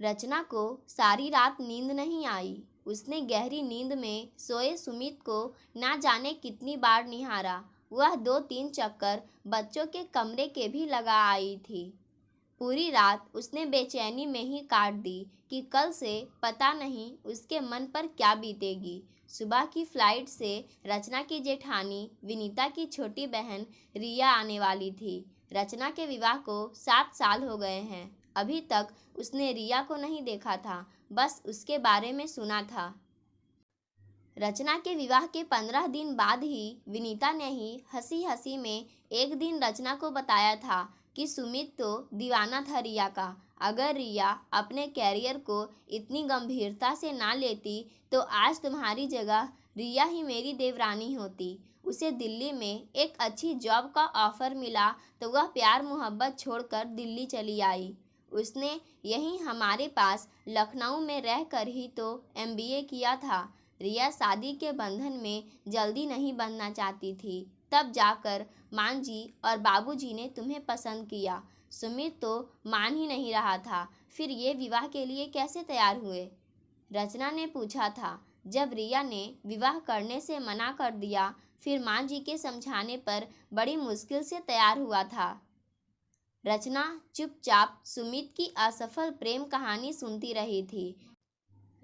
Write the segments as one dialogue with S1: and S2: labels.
S1: रचना को सारी रात नींद नहीं आई। उसने गहरी नींद में सोए सुमित को ना जाने कितनी बार निहारा। वह 2-3 चक्कर बच्चों के कमरे के भी लगा आई थी। पूरी रात उसने बेचैनी में ही काट दी कि कल से पता नहीं उसके मन पर क्या बीतेगी। सुबह की फ्लाइट से रचना की जेठानी विनीता की छोटी बहन रिया आने वाली थी। रचना के विवाह को 7 साल हो गए हैं। अभी तक उसने रिया को नहीं देखा था, बस उसके बारे में सुना था। रचना के विवाह के 15 दिन बाद ही विनीता ने ही हंसी हंसी में एक दिन रचना को बताया था कि सुमित तो दीवाना था रिया का। अगर रिया अपने कैरियर को इतनी गंभीरता से ना लेती तो आज तुम्हारी जगह रिया ही मेरी देवरानी होती। उसे दिल्ली में एक अच्छी जॉब का ऑफर मिला तो वह प्यार मोहब्बत छोड़कर दिल्ली चली आई। उसने यहीं हमारे पास लखनऊ में रहकर ही तो MBA किया था। रिया शादी के बंधन में जल्दी नहीं बनना चाहती थी। तब जाकर मान जी और बाबूजी ने तुम्हें पसंद किया। सुमित तो मान ही नहीं रहा था। फिर ये विवाह के लिए कैसे तैयार हुए? रचना ने पूछा था। जब रिया ने विवाह करने से मना कर दिया, फिर मान जी के समझाने पर बड़ी मुश्किल से तैयार हुआ था। रचना चुपचाप सुमित की असफल प्रेम कहानी सुनती रही थी।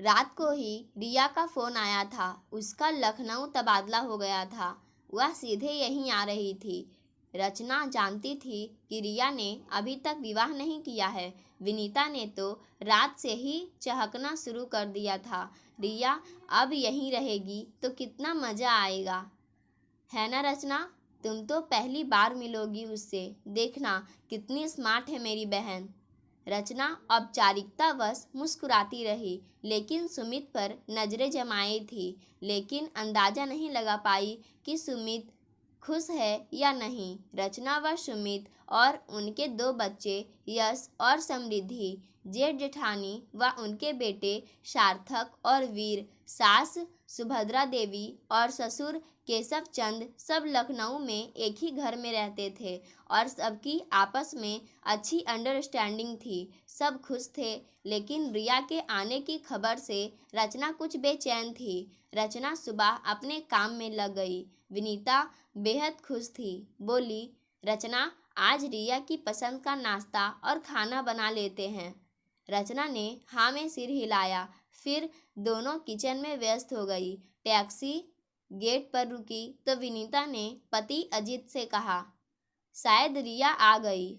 S1: रात को ही रिया का फ़ोन आया था। उसका लखनऊ तबादला हो गया था। वह सीधे यहीं आ रही थी। रचना जानती थी कि रिया ने अभी तक विवाह नहीं किया है। विनीता ने तो रात से ही चहकना शुरू कर दिया था। रिया अब यहीं रहेगी तो कितना मज़ा आएगा, है ना रचना? तुम तो पहली बार मिलोगी उससे। देखना कितनी स्मार्ट है मेरी बहन। रचना औपचारिकतावश मुस्कुराती रही, लेकिन सुमित पर नजरें जमाई थी, लेकिन अंदाजा नहीं लगा पाई कि सुमित खुश है या नहीं। रचना व सुमित और उनके 2 बच्चे यश और समृद्धि, जेठ जेठानी व उनके बेटे सार्थक और वीर, सास सुभद्रा देवी और ससुर केशव चंद सब लखनऊ में एक ही घर में रहते थे और सबकी आपस में अच्छी अंडरस्टैंडिंग थी। सब खुश थे, लेकिन रिया के आने की खबर से रचना कुछ बेचैन थी। रचना सुबह अपने काम में लग गई। विनीता बेहद खुश थी। बोली, रचना आज रिया की पसंद का नाश्ता और खाना बना लेते हैं। रचना ने हाँ में सिर हिलाया। फिर दोनों किचन में व्यस्त हो गई। टैक्सी गेट पर रुकी तो विनीता ने पति अजीत से कहा, शायद रिया आ गई।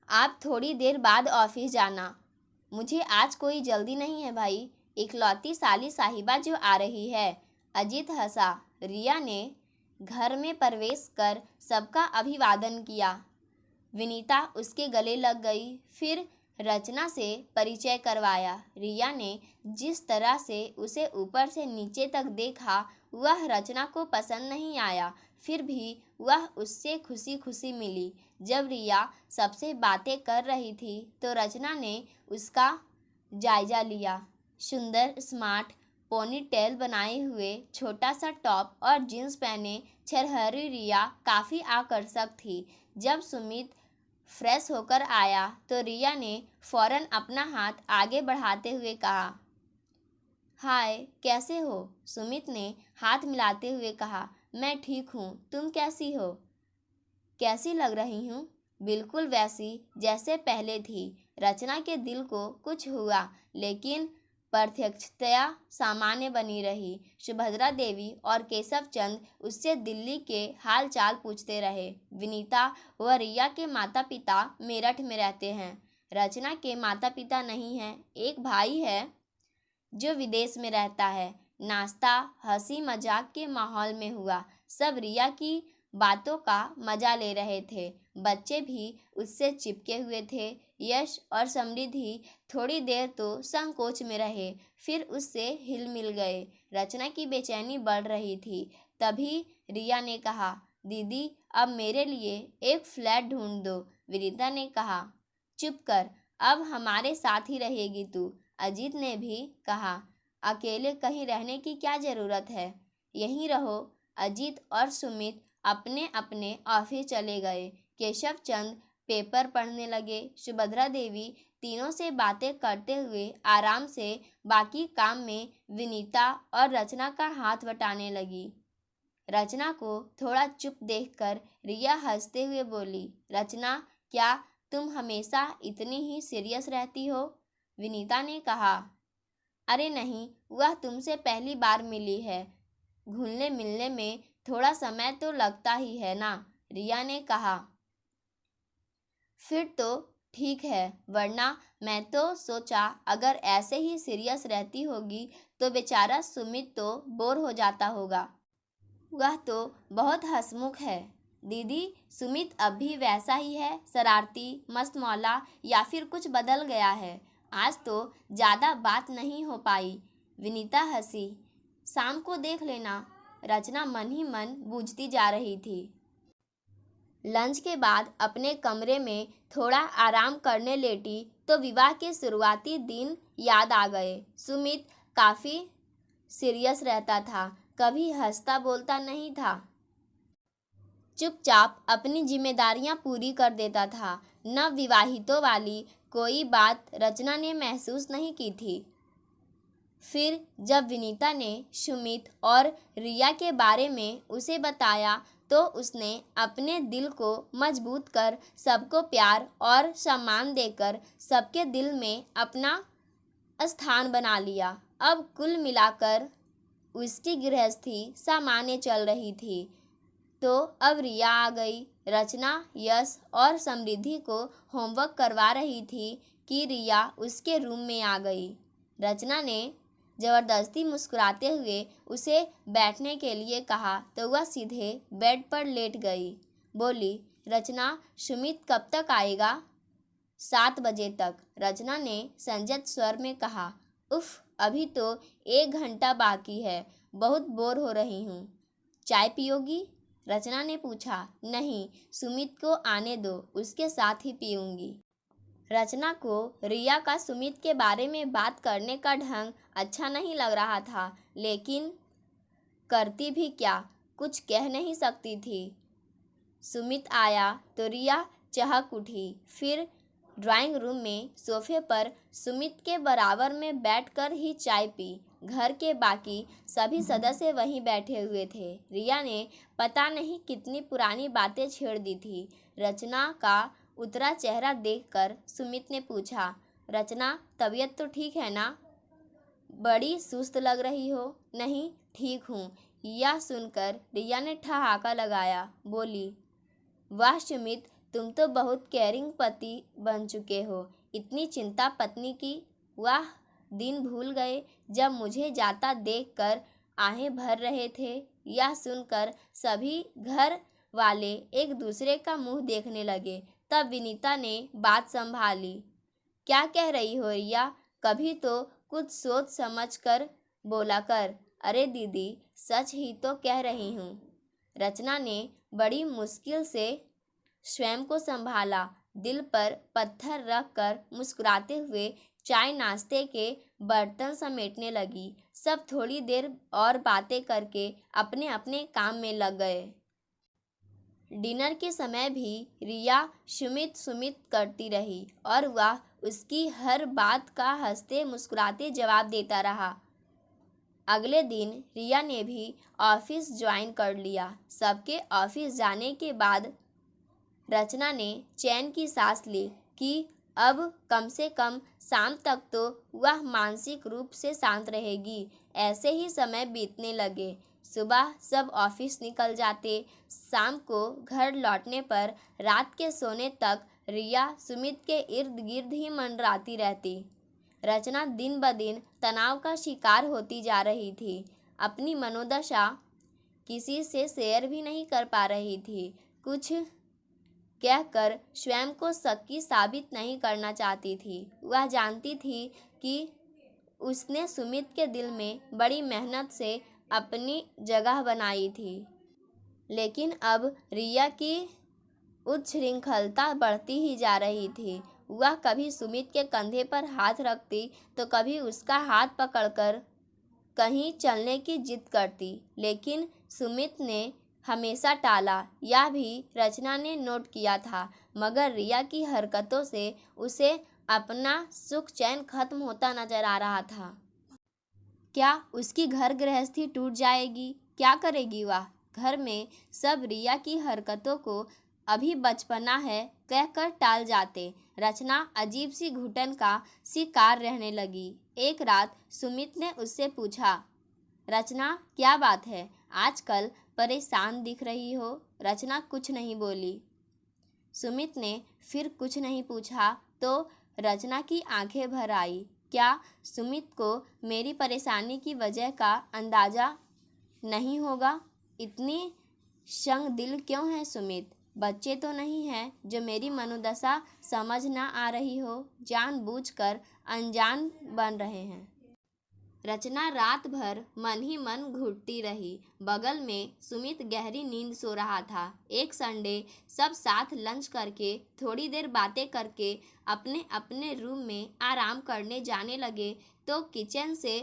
S1: आप थोड़ी देर बाद ऑफिस जाना। मुझे आज कोई जल्दी नहीं है भाई, इकलौती साली साहिबा जो आ रही है। अजीत हंसा। रिया ने घर में प्रवेश कर सबका अभिवादन किया। विनीता उसके गले लग गई। फिर रचना से परिचय करवाया। रिया ने जिस तरह से उसे ऊपर से नीचे तक देखा वह रचना को पसंद नहीं आया। फिर भी वह उससे खुशी खुशी मिली। जब रिया सबसे बातें कर रही थी तो रचना ने उसका जायजा लिया। सुंदर स्मार्ट पोनी टेल बनाए हुए छोटा सा टॉप और जींस पहने छरहरी रिया काफ़ी आकर्षक थी। जब सुमित फ्रेश होकर आया तो रिया ने फौरन अपना हाथ आगे बढ़ाते हुए कहा, हाय कैसे हो? सुमित ने हाथ मिलाते हुए कहा, मैं ठीक हूँ, तुम कैसी हो? कैसी लग रही हूँ? बिल्कुल वैसी जैसे पहले थी। रचना के दिल को कुछ हुआ, लेकिन प्रत्यक्षतया सामान्य बनी रही। सुभद्रा देवी और केशव चंद उससे दिल्ली के हाल चाल पूछते रहे। विनीता व रिया के माता पिता मेरठ में रहते हैं। रचना के माता पिता नहीं हैं। एक भाई है जो विदेश में रहता है। नाश्ता हंसी मजाक के माहौल में हुआ। सब रिया की बातों का मजा ले रहे थे। बच्चे भी उससे चिपके हुए थे। यश और समृद्धि थोड़ी देर तो संकोच में रहे, फिर उससे हिल मिल गए। रचना की बेचैनी बढ़ रही थी। तभी रिया ने कहा, दीदी अब मेरे लिए एक फ्लैट ढूंढ दो। विनीता ने कहा, चुप कर, अब हमारे साथ ही रहेगी तू। अजीत ने भी कहा, अकेले कहीं रहने की क्या ज़रूरत है, यहीं रहो। अजीत और सुमित अपने अपने ऑफिस चले गए। केशव चंद पेपर पढ़ने लगे। सुभद्रा देवी तीनों से बातें करते हुए आराम से बाकी काम में विनीता और रचना का हाथ बटाने लगी। रचना को थोड़ा चुप देखकर रिया हंसते हुए बोली, रचना, क्या तुम हमेशा इतनी ही सीरियस रहती हो? विनीता ने कहा, अरे नहीं, वह तुमसे पहली बार मिली है, घुलने मिलने में थोड़ा समय तो लगता ही है ना, रिया ने कहा। फिर तो ठीक है, वरना मैं तो सोचा अगर ऐसे ही सीरियस रहती होगी तो बेचारा सुमित तो बोर हो जाता होगा। वह तो बहुत हंसमुख है। दीदी, सुमित अब भी वैसा ही है, शरारती, मस्त मौला, या फिर कुछ बदल गया है? आज तो ज़्यादा बात नहीं हो पाई। विनीता हंसी। शाम को देख लेना। रचना मन ही मन बूझती जा रही थी। लंच के बाद अपने कमरे में थोड़ा आराम करने लेटी तो विवाह के शुरुआती दिन याद आ गए। सुमित काफ़ी सीरियस रहता था, कभी हंसता बोलता नहीं था, चुपचाप अपनी जिम्मेदारियां पूरी कर देता था। नवविवाहितों वाली कोई बात रचना ने महसूस नहीं की थी। फिर जब विनीता ने सुमित और रिया के बारे में उसे बताया तो उसने अपने दिल को मजबूत कर सबको प्यार और सम्मान देकर सबके दिल में अपना स्थान बना लिया। अब कुल मिलाकर उसकी गृहस्थी सामान्य चल रही थी। तो अब रिया आ गई। रचना यश और समृद्धि को होमवर्क करवा रही थी कि रिया उसके रूम में आ गई। रचना ने ज़बरदस्ती मुस्कुराते हुए उसे बैठने के लिए कहा तो वह सीधे बेड पर लेट गई। बोली, रचना, सुमित कब तक आएगा? 7 बजे तक, रचना ने संजत स्वर में कहा। उफ, अभी तो 1 घंटा बाकी है, बहुत बोर हो रही हूँ। चाय पियोगी? रचना ने पूछा। नहीं, सुमित को आने दो, उसके साथ ही पीऊँगी। रचना को रिया का सुमित के बारे में बात करने का ढंग अच्छा नहीं लग रहा था, लेकिन करती भी क्या, कुछ कह नहीं सकती थी। सुमित आया तो रिया चहक उठी। फिर ड्राइंग रूम में सोफे पर सुमित के बराबर में बैठकर ही चाय पी। घर के बाकी सभी सदस्य वहीं बैठे हुए थे। रिया ने पता नहीं कितनी पुरानी बातें छेड़ दी थी। रचना का उतरा चेहरा देखकर सुमित ने पूछा, रचना, तबीयत तो ठीक है ना? बड़ी सुस्त लग रही हो। नहीं, ठीक हूँ। यह सुनकर रिया ने ठहाका लगाया। बोली, वाह सुमित, तुम तो बहुत केयरिंग पति बन चुके हो। इतनी चिंता पत्नी की। वाह, दिन भूल गए जब मुझे जाता देखकर आहें भर रहे थे। यह सुनकर सभी घर वाले एक दूसरे का मुंह देखने लगे। तब विनीता ने बात संभाली। क्या कह रही हो रिया? कभी तो कुछ सोच समझ कर बोला कर। अरे दीदी, सच ही तो कह रही हूँ। रचना ने बड़ी मुश्किल से स्वयं को संभाला। दिल पर पत्थर रख कर मुस्कुराते हुए चाय नाश्ते के बर्तन समेटने लगी। सब थोड़ी देर और बातें करके अपने अपने काम में लग गए। डिनर के समय भी रिया सुमित सुमित करती रही और वह उसकी हर बात का हंसते मुस्कुराते जवाब देता रहा। अगले दिन रिया ने भी ऑफिस ज्वाइन कर लिया। सबके ऑफिस जाने के बाद रचना ने चैन की सांस ली कि अब कम से कम शाम तक तो वह मानसिक रूप से शांत रहेगी। ऐसे ही समय बीतने लगे। सुबह सब ऑफिस निकल जाते। शाम को घर लौटने पर रात के सोने तक रिया सुमित के इर्द गिर्द ही मंडराती रहती। रचना दिन ब दिन तनाव का शिकार होती जा रही थी। अपनी मनोदशा किसी से शेयर भी नहीं कर पा रही थी। कुछ कहकर स्वयं को शक्की साबित नहीं करना चाहती थी। वह जानती थी कि उसने सुमित के दिल में बड़ी मेहनत से अपनी जगह बनाई थी, लेकिन अब रिया की उच्छृंखलता बढ़ती ही जा रही थी। वह कभी सुमित के कंधे पर हाथ रखती तो कभी उसका हाथ पकड़कर कहीं चलने की जिद करती, लेकिन सुमित ने हमेशा टाला। यह भी रचना ने नोट किया था, मगर रिया की हरकतों से उसे अपना सुख चैन खत्म होता नजर आ रहा था। क्या उसकी घर गृहस्थी टूट जाएगी? क्या करेगी वह? घर में सब रिया की हरकतों को अभी बचपना है कहकर टाल जाते। रचना अजीब सी घुटन का शिकार रहने लगी। एक रात सुमित ने उससे पूछा, रचना क्या बात है, आजकल परेशान दिख रही हो? रचना कुछ नहीं बोली। सुमित ने फिर कुछ नहीं पूछा तो रचना की आंखें भर आई। क्या सुमित को मेरी परेशानी की वजह का अंदाज़ा नहीं होगा? इतनी शंग दिल क्यों है सुमित? बच्चे तो नहीं हैं जो मेरी मनोदशा समझ ना आ रही हो, जानबूझकर अनजान बन रहे हैं। रचना रात भर मन ही मन घुटती रही। बगल में सुमित गहरी नींद सो रहा था। एक संडे सब साथ लंच करके थोड़ी देर बातें करके अपने अपने रूम में आराम करने जाने लगे तो किचन से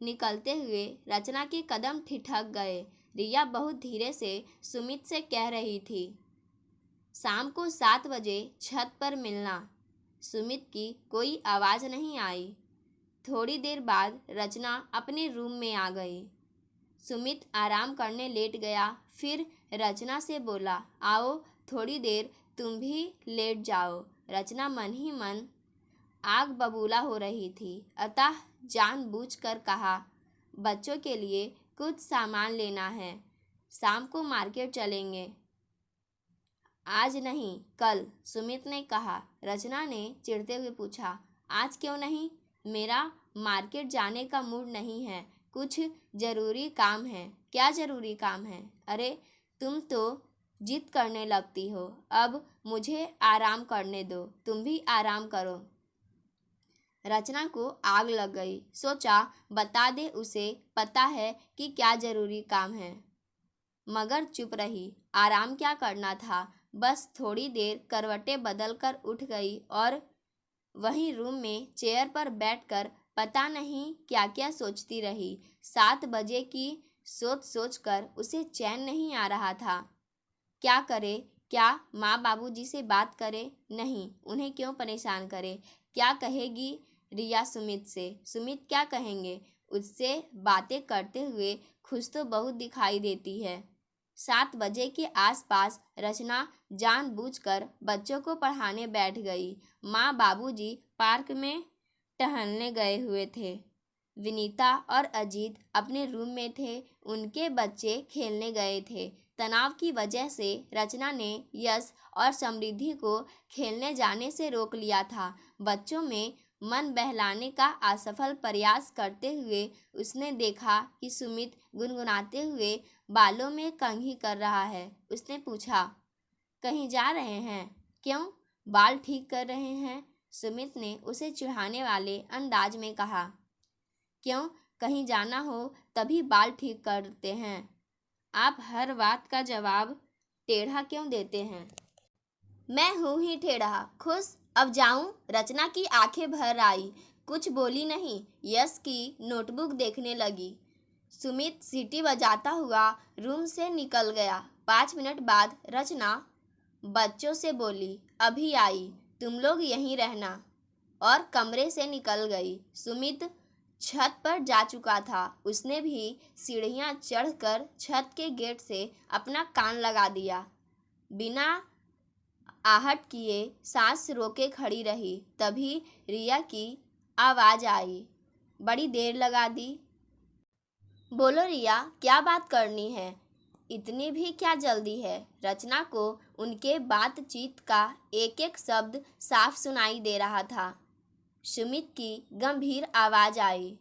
S1: निकलते हुए रचना के कदम ठिठक गए। रिया बहुत धीरे से सुमित से कह रही थी, शाम को 7 बजे छत पर मिलना। सुमित की कोई आवाज़ नहीं आई। थोड़ी देर बाद रचना अपने रूम में आ गई। सुमित आराम करने लेट गया। फिर रचना से बोला, आओ थोड़ी देर तुम भी लेट जाओ। रचना मन ही मन आग बबूला हो रही थी, अतः जानबूझकर कहा, बच्चों के लिए कुछ सामान लेना है, शाम को मार्केट चलेंगे। आज नहीं कल, सुमित ने कहा। रचना ने चिढ़ते हुए पूछा, आज क्यों नहीं? मेरा मार्केट जाने का मूड नहीं है, कुछ ज़रूरी काम है। क्या ज़रूरी काम है? अरे तुम तो जिद करने लगती हो। अब मुझे आराम करने दो, तुम भी आराम करो। रचना को आग लग गई। सोचा बता दे, उसे पता है कि क्या ज़रूरी काम है, मगर चुप रही। आराम क्या करना था, बस थोड़ी देर करवटें बदल कर उठ गई और वहीं रूम में चेयर पर बैठकर पता नहीं क्या क्या सोचती रही। 7 बजे की सोच कर उसे चैन नहीं आ रहा था। क्या करे? क्या माँ बाबूजी से बात करे? नहीं, उन्हें क्यों परेशान करे? क्या कहेगी रिया सुमित से? सुमित क्या कहेंगे? उससे बातें करते हुए खुश तो बहुत दिखाई देती है। 7 बजे के आसपास रचना जानबूझकर बच्चों को पढ़ाने बैठ गई। माँ बाबूजी पार्क में टहलने गए हुए थे। विनीता और अजीत अपने रूम में थे, उनके बच्चे खेलने गए थे। तनाव की वजह से रचना ने यश और समृद्धि को खेलने जाने से रोक लिया था। बच्चों में मन बहलाने का असफल प्रयास करते हुए उसने देखा कि सुमित गुनगुनाते हुए बालों में कंघी कर रहा है। उसने पूछा, कहीं जा रहे हैं? क्यों, बाल ठीक कर रहे हैं? सुमित ने उसे चिढ़ाने वाले अंदाज में कहा। क्यों, कहीं जाना हो तभी बाल ठीक करते हैं? आप हर बात का जवाब टेढ़ा क्यों देते हैं? मैं हूँ ही टेढ़ा। खुश, अब जाऊँ? रचना की आंखें भर आई, कुछ बोली नहीं। यश की नोटबुक देखने लगी। सुमित सीटी बजाता हुआ रूम से निकल गया। 5 मिनट बाद रचना बच्चों से बोली, अभी आई, तुम लोग यहीं रहना, और कमरे से निकल गई। सुमित छत पर जा चुका था। उसने भी सीढ़ियाँ चढ़कर छत के गेट से अपना कान लगा दिया। बिना आहट किए सांस रोके खड़ी रही। तभी रिया की आवाज़ आई, बड़ी देर लगा दी। बोलो रिया, क्या बात करनी है? इतनी भी क्या जल्दी है? रचना को उनके बातचीत का एक एक शब्द साफ सुनाई दे रहा था। सुमित की गंभीर आवाज़ आई,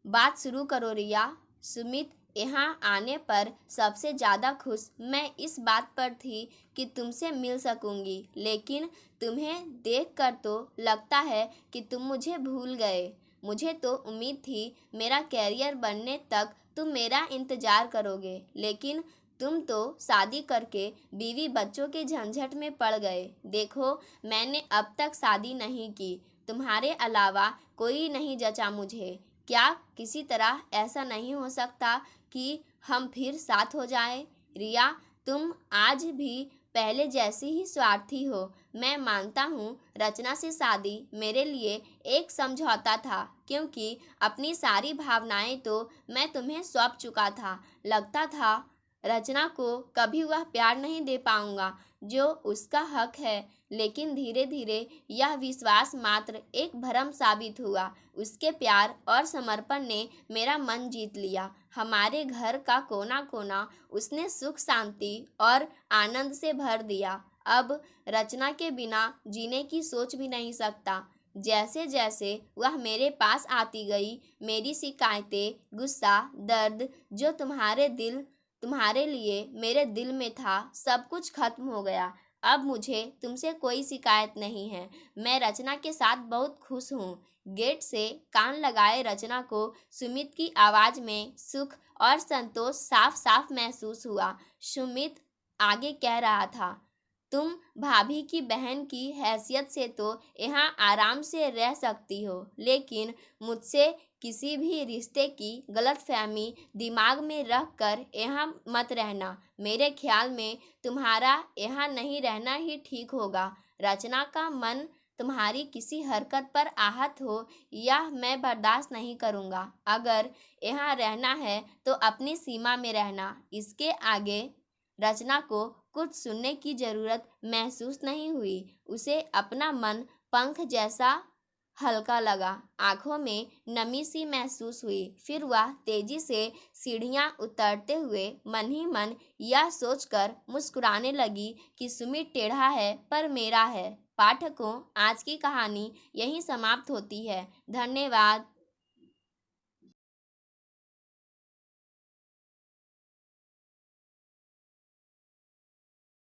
S1: बात शुरू करो रिया। सुमित यहाँ आने पर सबसे ज़्यादा खुश मैं इस बात पर थी कि तुमसे मिल सकूँगी, लेकिन तुम्हें देखकर तो लगता है कि तुम मुझे भूल गए। मुझे तो उम्मीद थी मेरा कैरियर बनने तक तुम मेरा इंतज़ार करोगे, लेकिन तुम तो शादी करके बीवी बच्चों के झंझट में पड़ गए। देखो, मैंने अब तक शादी नहीं की, तुम्हारे अलावा कोई नहीं जचा मुझे। क्या किसी तरह ऐसा नहीं हो सकता कि हम फिर साथ हो जाएं? रिया, तुम आज भी पहले जैसी ही स्वार्थी हो। मैं मानता हूँ रचना से शादी मेरे लिए एक समझौता था, क्योंकि अपनी सारी भावनाएं तो मैं तुम्हें सौंप चुका था। लगता था रचना को कभी वह प्यार नहीं दे पाऊंगा जो उसका हक है, लेकिन धीरे धीरे यह विश्वास मात्र एक भ्रम साबित हुआ। उसके प्यार और समर्पण ने मेरा मन जीत लिया। हमारे घर का कोना कोना उसने सुख शांति और आनंद से भर दिया। अब रचना के बिना जीने की सोच भी नहीं सकता। जैसे जैसे वह मेरे पास आती गई, मेरी शिकायतें, गुस्सा, दर्द जो तुम्हारे लिए मेरे दिल में था, सब कुछ खत्म हो गया। अब मुझे तुमसे कोई शिकायत नहीं है। मैं रचना के साथ बहुत खुश हूँ। गेट से कान लगाए रचना को सुमित की आवाज में सुख और संतोष साफ साफ महसूस हुआ। सुमित आगे कह रहा था, तुम भाभी की बहन की हैसियत से तो यहाँ आराम से रह सकती हो, लेकिन मुझसे किसी भी रिश्ते की गलतफहमी दिमाग में रख कर यहाँ मत रहना। मेरे ख्याल में तुम्हारा यहाँ नहीं रहना ही ठीक होगा। रचना का मन तुम्हारी किसी हरकत पर आहत हो, यह मैं बर्दाश्त नहीं करूँगा। अगर यहाँ रहना है तो अपनी सीमा में रहना। इसके आगे रचना को कुछ सुनने की जरूरत महसूस नहीं हुई। उसे अपना मन पंख जैसा हल्का लगा, आंखों में नमी सी महसूस हुई। फिर वह तेजी से सीढ़ियां उतरते हुए मन ही मन यह सोचकर मुस्कुराने लगी कि सुमित टेढ़ा है पर मेरा है। पाठकों, आज की कहानी यहीं समाप्त होती है। धन्यवाद।